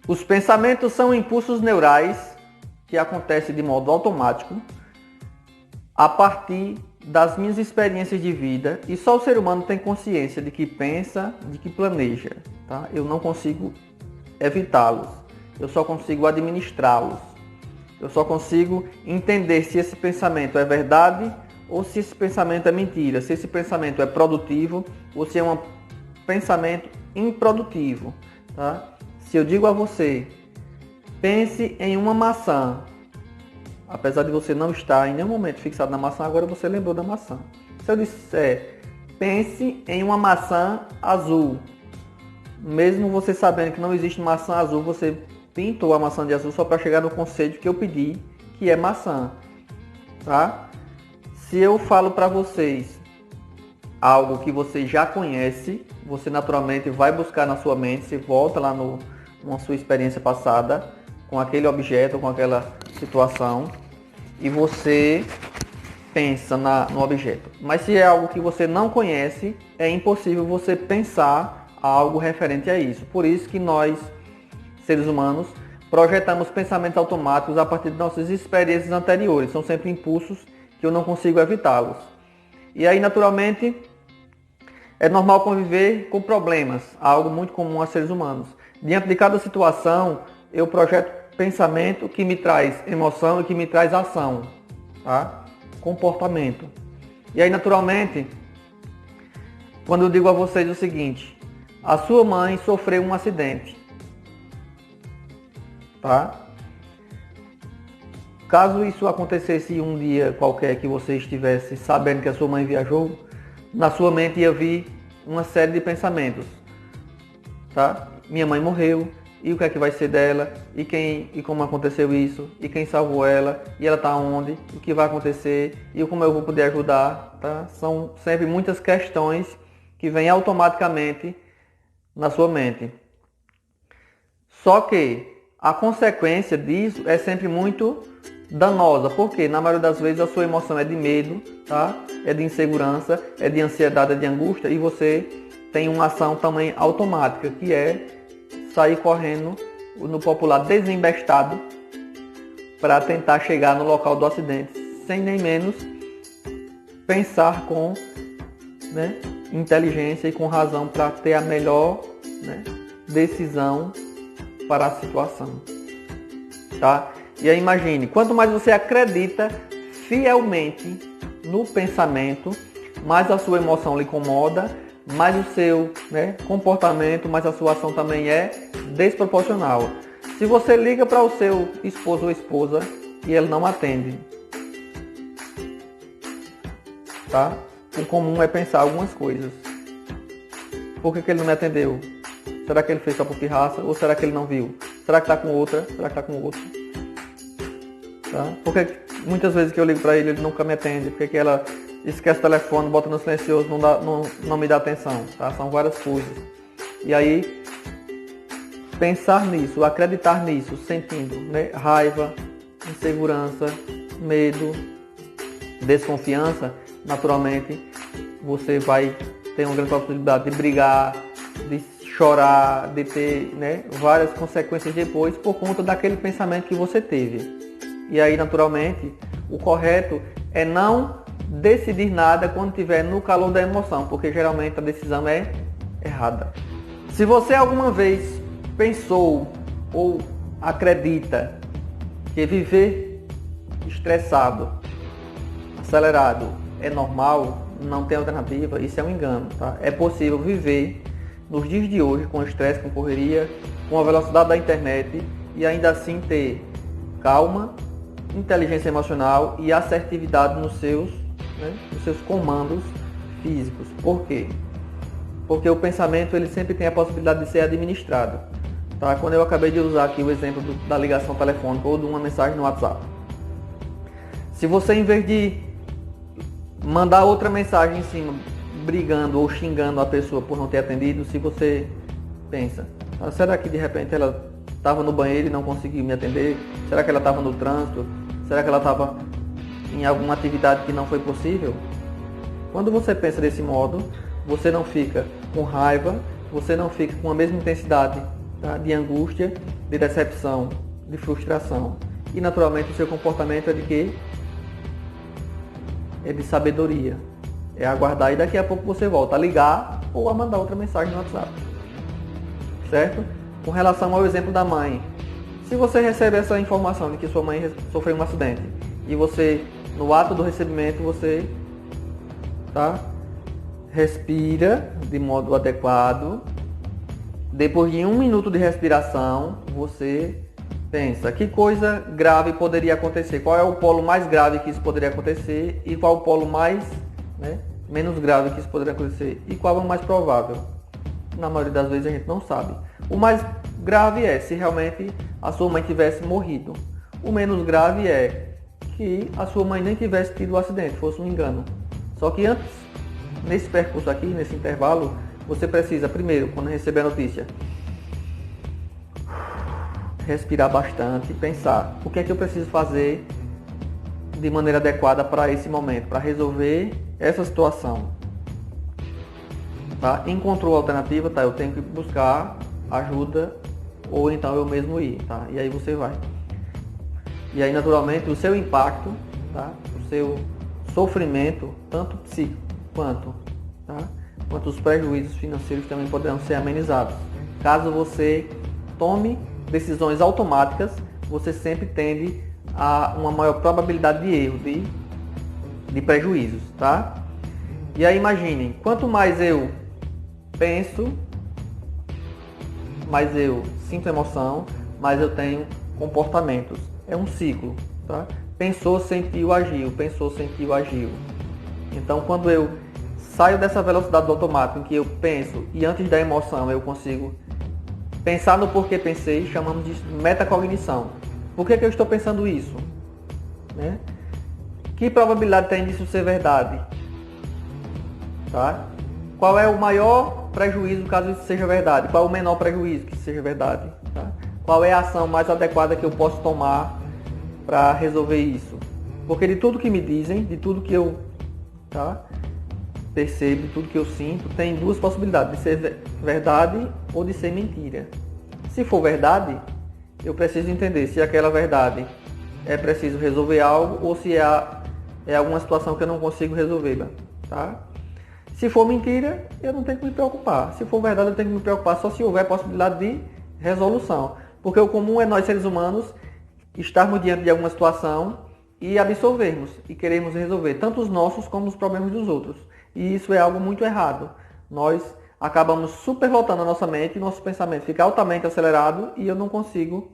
Os pensamentos são impulsos neurais que acontecem de modo automático a partir das minhas experiências de vida, e só o ser humano tem consciência de que pensa, de que planeja, tá? Eu não consigo evitá-los, eu só consigo administrá-los, eu só consigo entender se esse pensamento é verdade ou se esse pensamento é mentira, se esse pensamento é produtivo ou se é um pensamento improdutivo, tá? Se eu digo a você, pense em uma maçã, apesar de você não estar em nenhum momento fixado na maçã, agora você lembrou da maçã. Se eu disser, pense em uma maçã azul, mesmo você sabendo que não existe maçã azul, você pintou a maçã de azul só para chegar no conceito que eu pedi, que é maçã, tá? Se eu falo para vocês algo que você já conhece, você naturalmente vai buscar na sua mente, você volta lá na sua experiência passada, com aquele objeto, com aquela situação, e você pensa no objeto. Mas se é algo que você não conhece, é impossível você pensar algo referente a isso. Por isso que nós, seres humanos, projetamos pensamentos automáticos a partir de nossas experiências anteriores. São sempre impulsos que eu não consigo evitá-los. E aí, naturalmente, é normal conviver com problemas, algo muito comum a seres humanos. Diante de cada situação, eu projeto pensamento que me traz emoção e que me traz ação, tá? Comportamento. E aí, naturalmente, quando eu digo a vocês o seguinte, a sua mãe sofreu um acidente, tá? Caso isso acontecesse um dia qualquer que você estivesse sabendo que a sua mãe viajou, na sua mente ia vir uma série de pensamentos, tá? Minha mãe morreu, e o que é que vai ser dela, e como aconteceu isso, e quem salvou ela, e ela está onde, o que vai acontecer, e como eu vou poder ajudar, tá? São sempre muitas questões que vêm automaticamente na sua mente. Só que a consequência disso é sempre muito danosa, porque na maioria das vezes a sua emoção é de medo, tá? É de insegurança, é de ansiedade, é de angústia, e você tem uma ação também automática, que é sair correndo, no popular desembestado, para tentar chegar no local do acidente, sem nem menos pensar com, né, inteligência e com razão para ter a melhor, né, decisão para a situação, tá? E aí imagine, quanto mais você acredita fielmente no pensamento, mais a sua emoção lhe incomoda, mais o seu, né, comportamento, mais a sua ação também é desproporcional. Se você liga para o seu esposo ou esposa e ele não atende, tá? O comum é pensar algumas coisas. Por que ele não me atendeu? Será que ele fez só por pirraça? Ou será que ele não viu? Será que está com outra? Será que está com outro? Tá? Porque muitas vezes que eu ligo para ele, ele nunca me atende. Porque ela esquece o telefone, bota no silencioso, não me dá atenção. Tá? São várias coisas. E aí, pensar nisso, acreditar nisso, sentindo, né, raiva, insegurança, medo, desconfiança, naturalmente você vai ter uma grande possibilidade de brigar, de chorar, de ter, né, várias consequências depois por conta daquele pensamento que você teve. E aí, naturalmente, o correto é não decidir nada quando estiver no calor da emoção, porque geralmente a decisão é errada. Se você alguma vez pensou ou acredita que viver estressado, acelerado é normal, não tem alternativa, isso é um engano, tá? É possível viver nos dias de hoje com estresse, com correria, com a velocidade da internet e ainda assim ter calma, inteligência emocional e assertividade nos seus comandos físicos. Por quê? Porque o pensamento ele sempre tem a possibilidade de ser administrado. Tá? Quando eu acabei de usar aqui o exemplo da ligação telefônica ou de uma mensagem no WhatsApp. Se você, em vez de mandar outra mensagem em cima, brigando ou xingando a pessoa por não ter atendido, se você pensa, será que de repente ela estava no banheiro e não conseguiu me atender? Será que ela estava no trânsito? Será que ela estava em alguma atividade que não foi possível? Quando você pensa desse modo, você não fica com raiva, você não fica com a mesma intensidade tá? De angústia, de decepção, de frustração. E naturalmente o seu comportamento é de quê? É de sabedoria. É aguardar e daqui a pouco você volta a ligar ou a mandar outra mensagem no WhatsApp. Certo? Com relação ao exemplo da mãe. Se você recebe essa informação de que sua mãe sofreu um acidente e você, no ato do recebimento, você respira de modo adequado. Depois de 1 minuto de respiração, você pensa que coisa grave poderia acontecer, qual é o polo mais grave que isso poderia acontecer e qual o polo mais menos grave que isso poderia acontecer e qual é o mais provável. Na maioria das vezes a gente não sabe. O mais grave é se realmente a sua mãe tivesse morrido. O menos grave é que a sua mãe nem tivesse tido o acidente, fosse um engano. Só que antes, nesse percurso aqui, nesse intervalo, você precisa, primeiro, quando receber a notícia, respirar bastante, pensar o que é que eu preciso fazer de maneira adequada para esse momento, para resolver essa situação. Tá? Encontrou a alternativa, tá? Eu tenho que buscar ajuda ou então eu mesmo ir, tá? E aí você vai. E aí naturalmente o seu impacto, tá? O seu sofrimento, tanto psíquico quanto os prejuízos financeiros também poderão ser amenizados. Caso você tome decisões automáticas, você sempre tende a uma maior probabilidade de erro, de prejuízos, tá? E aí imaginem, quanto mais eu penso, mais eu sinto emoção, mais eu tenho comportamentos. É um ciclo, tá? Pensou, sentiu, agiu. Pensou, sentiu, agiu. Então, quando eu saio dessa velocidade do automático, em que eu penso e antes da emoção eu consigo pensar no porquê pensei, chamamos de metacognição. Por que eu estou pensando isso? Né? Que probabilidade tem disso ser verdade? Tá? Qual é o maior prejuízo caso isso seja verdade? Qual é o menor prejuízo que isso seja verdade? Tá? Qual é a ação mais adequada que eu posso tomar para resolver isso? Porque de tudo que me dizem, de tudo que eu percebo, de tudo que eu sinto, tem duas possibilidades, de ser verdade ou de ser mentira. Se for verdade, eu preciso entender se aquela verdade é preciso resolver algo ou se é alguma situação que eu não consigo resolvê-la. Tá? Se for mentira, eu não tenho que me preocupar. Se for verdade, eu tenho que me preocupar só se houver possibilidade de resolução. Porque o comum é nós, seres humanos, estarmos diante de alguma situação e absorvermos e queremos resolver tanto os nossos como os problemas dos outros. E isso é algo muito errado. Nós acabamos supervoltando a nossa mente, nosso pensamento fica altamente acelerado e eu não consigo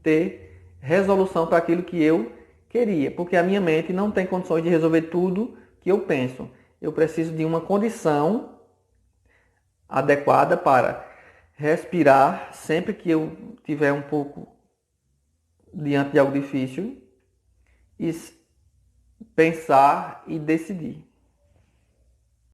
ter resolução para aquilo que eu queria. Porque a minha mente não tem condições de resolver tudo que eu penso. Eu preciso de uma condição adequada para respirar sempre que eu tiver um pouco diante de algo difícil e pensar e decidir.